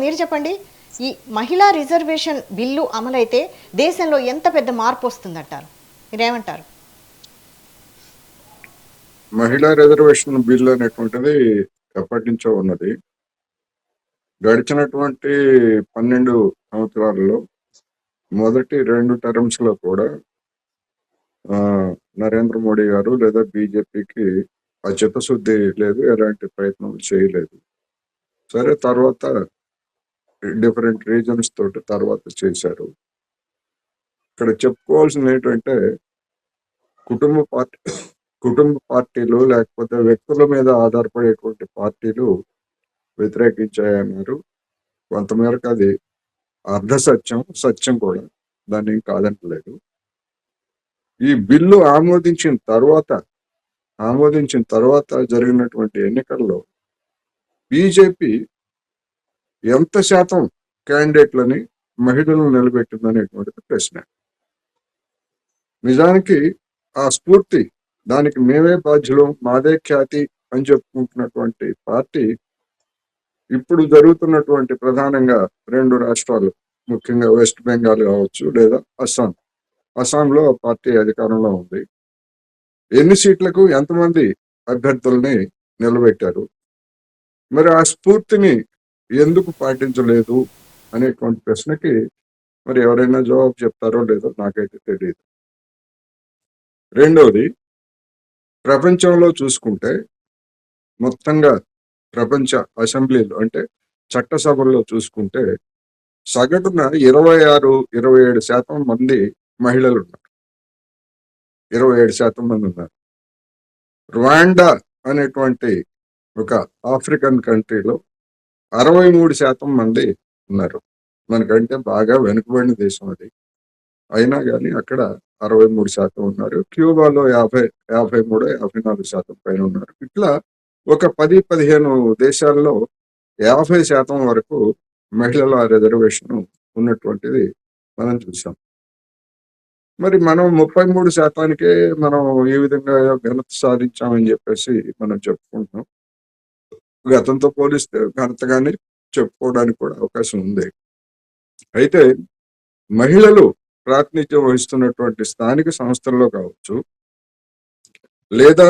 మీరు చెప్పండి, ఈ మహిళా రిజర్వేషన్ బిల్లు అమలైతే దేశంలో ఎంత పెద్ద మార్పు వస్తుందంటారు? మీరేమంటారు? మహిళా రిజర్వేషన్ బిల్ అనేటువంటిది ఎప్పటి నుంచో ఉన్నది. గడిచినటువంటి 12 సంవత్సరాలలో మొదటి 2 టర్మ్స్ లో కూడా నరేంద్ర మోడీ గారు లేదా బీజేపీకి ఆ చిత్తశుద్ధి లేదు, ఎలాంటి ప్రయత్నం చేయలేదు. సరే, తర్వాత డిఫరెంట్ రీజన్స్ తోటి తర్వాత చేశారు. ఇక్కడ చెప్పుకోవాల్సింది ఏంటంటే కుటుంబ పార్టీ కుటుంబ పార్టీలు లేకపోతే వ్యక్తుల మీద ఆధారపడేటువంటి పార్టీలు వ్యతిరేకించాయన్నారు. కొంతమేరకు అది అర్ధ సత్యం, సత్యం కూడా, దాన్ని ఏం కాదంటలేదు. ఈ బిల్లు ఆమోదించిన తర్వాత జరిగినటువంటి ఎన్నికల్లో బీజేపీ ఎంత శాతం క్యాండిడేట్లని మహిళలను నిలబెట్టిందనేటువంటిది ప్రశ్న. నిజానికి ఆ స్ఫూర్తి, దానికి మేమే బాధ్యులం, మాదే ఖ్యాతి అని చెప్పుకుంటున్నటువంటి పార్టీ ఇప్పుడు జరుగుతున్నటువంటి ప్రధానంగా 2 రాష్ట్రాలు, ముఖ్యంగా వెస్ట్ బెంగాల్ కావచ్చు లేదా అస్సాంలో పార్టీ అధికారంలో ఉంది. ఎన్ని సీట్లకు ఎంతమంది అభ్యర్థుల్ని నిలబెట్టారు, మరి ఆ స్ఫూర్తిని ఎందుకు పాటించలేదు అనేటువంటి ప్రశ్నకి మరి ఎవరైనా జవాబు చెప్తారో లేదో నాకైతే తెలియదు. రెండవది, ప్రపంచంలో చూసుకుంటే మొత్తంగా ప్రపంచ అసెంబ్లీలో అంటే చట్టసభల్లో చూసుకుంటే సగటున 26-27% మంది మహిళలు ఉన్నారు. 27% మంది ఉన్నారు. రువాండా అనేటువంటి ఒక ఆఫ్రికన్ కంట్రీలో 63% మంది ఉన్నారు. మనకంటే బాగా వెనుకబడిన దేశం అది, అయినా కానీ అక్కడ 63% ఉన్నారు. క్యూబాలో 53-54% పైన ఉన్నారు. ఇట్లా ఒక 10-15 దేశాల్లో 50% వరకు మహిళల రిజర్వేషన్ ఉన్నటువంటిది మనం చూసాం. మరి మనం 33%కే మనం ఈ విధంగా ఘనత సాధించామని చెప్పేసి మనం చెప్పుకుంటున్నాం. గతంతో పోలిస్తే ఘనతగానే చెప్పుకోవడానికి కూడా అవకాశం ఉంది. అయితే మహిళలు ప్రాతినిధ్యం వహిస్తున్నటువంటి స్థానిక సంస్థల్లో కావచ్చు లేదా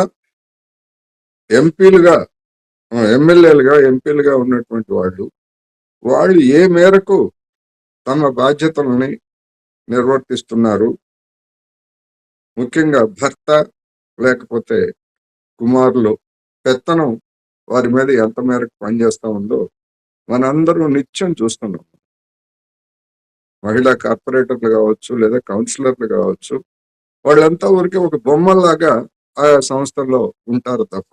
ఎంపీలుగా ఉన్నటువంటి వాళ్ళు ఏ మేరకు తమ బాధ్యతలని నిర్వర్తిస్తున్నారు, ముఖ్యంగా భర్త లేకపోతే కుమారులు పెత్తనం వారి మీద ఎంత మేరకు పనిచేస్తా ఉందో మనందరూ నిత్యం చూస్తున్నాం. మహిళా కార్పొరేటర్లు కావచ్చు లేదా కౌన్సిలర్లు కావచ్చు, వాళ్ళంతా ఊరికే ఒక బొమ్మల్లాగా ఆయా సంస్థల్లో ఉంటారు తప్ప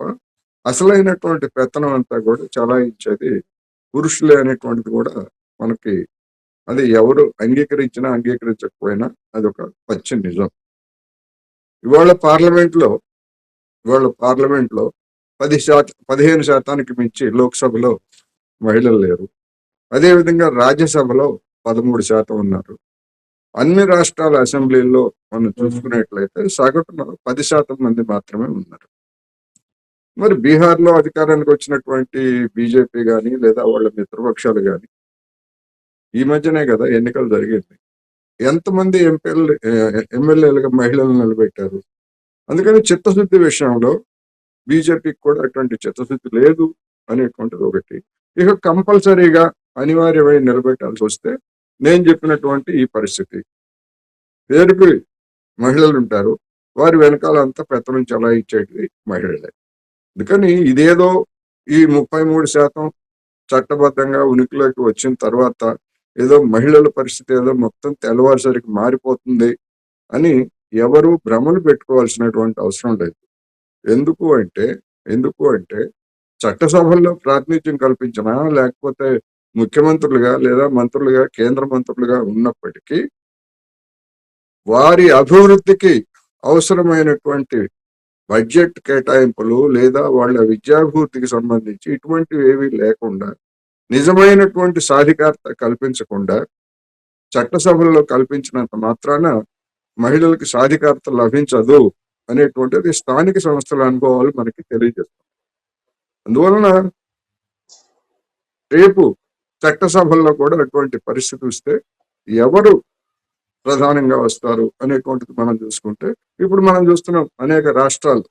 అసలైనటువంటి పెత్తనం అంతా కూడా చలాయించేది పురుషులే అనేటువంటిది కూడా మనకి, అది ఎవరు అంగీకరించినా అంగీకరించకపోయినా అది ఒక పచ్చి నిజం. ఇవాళ పార్లమెంట్లో 15% మించి లోక్సభలో మహిళలు లేరు. అదేవిధంగా రాజ్యసభలో 13% ఉన్నారు. అన్ని రాష్ట్రాల అసెంబ్లీల్లో మనం చూసుకున్నట్లయితే సగటున 10% మంది మాత్రమే ఉన్నారు. మరి బీహార్లో అధికారానికి వచ్చినటువంటి బీజేపీ కానీ లేదా వాళ్ళ మిత్రపక్షాలు కానీ, ఈ మధ్యనే కదా ఎన్నికలు జరిగింది, ఎంతమంది ఎమ్మెల్యేలుగా మహిళలను నిలబెట్టారు. అందుకని చిత్తశుద్ధి విషయంలో బీజేపీకి కూడా అటువంటి చిత్తశుద్ధి లేదు అనేటువంటిది ఒకటి. ఇక కంపల్సరీగా అనివార్యమై నిలబెట్టాల్సి వస్తే నేను చెప్పినటువంటి ఈ పరిస్థితి, పేరుకి మహిళలు ఉంటారు, వారి వెనకాలంతా పెత్తనం చలాయించేది మహిళలే. అందుకని ఇదేదో ఈ 33% చట్టబద్ధంగా ఉనికిలోకి వచ్చిన తర్వాత ఏదో మహిళల పరిస్థితి ఏదో మొత్తం తెల్లవారుసరికి మారిపోతుంది అని ఎవరు భ్రమలు పెట్టుకోవాల్సినటువంటి అవసరం లేదు. ఎందుకు అంటే చట్టసభల్లో ప్రాతినిధ్యం కల్పించినా లేకపోతే ముఖ్యమంత్రులుగా లేదా మంత్రులుగా కేంద్ర మంత్రులుగా ఉన్నప్పటికీ వారి అభివృద్ధికి అవసరమైనటువంటి బడ్జెట్ కేటాయింపులు లేదా వాళ్ళ విద్యాభివృద్ధికి సంబంధించి ఇటువంటివి ఏవి లేకుండా, నిజమైనటువంటి సాధికారత కల్పించకుండా చట్టసభల్లో కల్పించినంత మాత్రాన మహిళలకు సాధికారత లభించదు అనేటువంటిది స్థానిక సంస్థల అనుభవాలు మనకి తెలియజేస్తాయి. అందువలన రేపు చట్టసభల్లో కూడా అటువంటి పరిస్థితి వస్తే ఎవరు ప్రధానంగా వస్తారు అనేటువంటిది మనం చూసుకుంటే, ఇప్పుడు మనం చూస్తున్నాం అనేక రాష్ట్రాలు,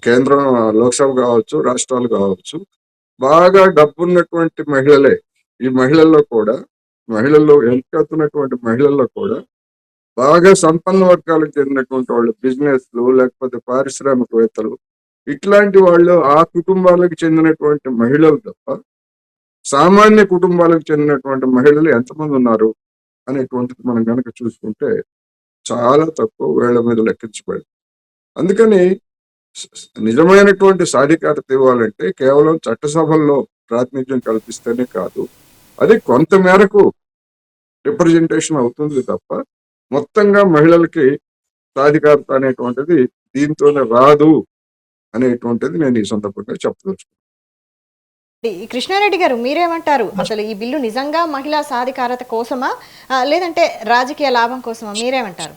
కేంద్రం లోక్సభ కావచ్చు, రాష్ట్రాలు కావచ్చు, బాగా డబ్బున్నటువంటి మహిళలే. ఈ మహిళల్లో ఎంపికవుతున్నటువంటి మహిళల్లో కూడా బాగా సంపన్న వర్గాలకు చెందినటువంటి వాళ్ళు, బిజినెస్లు లేకపోతే పారిశ్రామికవేత్తలు, ఇట్లాంటి వాళ్ళు ఆ కుటుంబాలకు చెందినటువంటి మహిళలు తప్ప సామాన్య కుటుంబాలకు చెందినటువంటి మహిళలు ఎంతమంది ఉన్నారు అనేటువంటిది మనం కనుక చూసుకుంటే చాలా తక్కువ, వేళ్ల మీద లెక్కించబడి. అందుకని నిజమైనటువంటి సాధికారత ఇవ్వాలంటే కేవలం చట్టసభల్లో ప్రాతినిధ్యం కల్పిస్తేనే కాదు, అది కొంత మేరకు రిప్రజెంటేషన్ అవుతుంది తప్ప మొత్తంగా మహిళలకి సాధికారత అనేటువంటిది దీంతోనే రాదు అనేటువంటిది నేను ఈ సందర్భంగా చెప్పదలుచుకున్నాను. ఈ కృష్ణారెడ్డి గారు మీరేమంటారు? అసలు ఈ బిల్లు నిజంగా మహిళా సాధికారత కోసమా లేదంటే రాజకీయ లాభం కోసమా? మీరేమంటారు?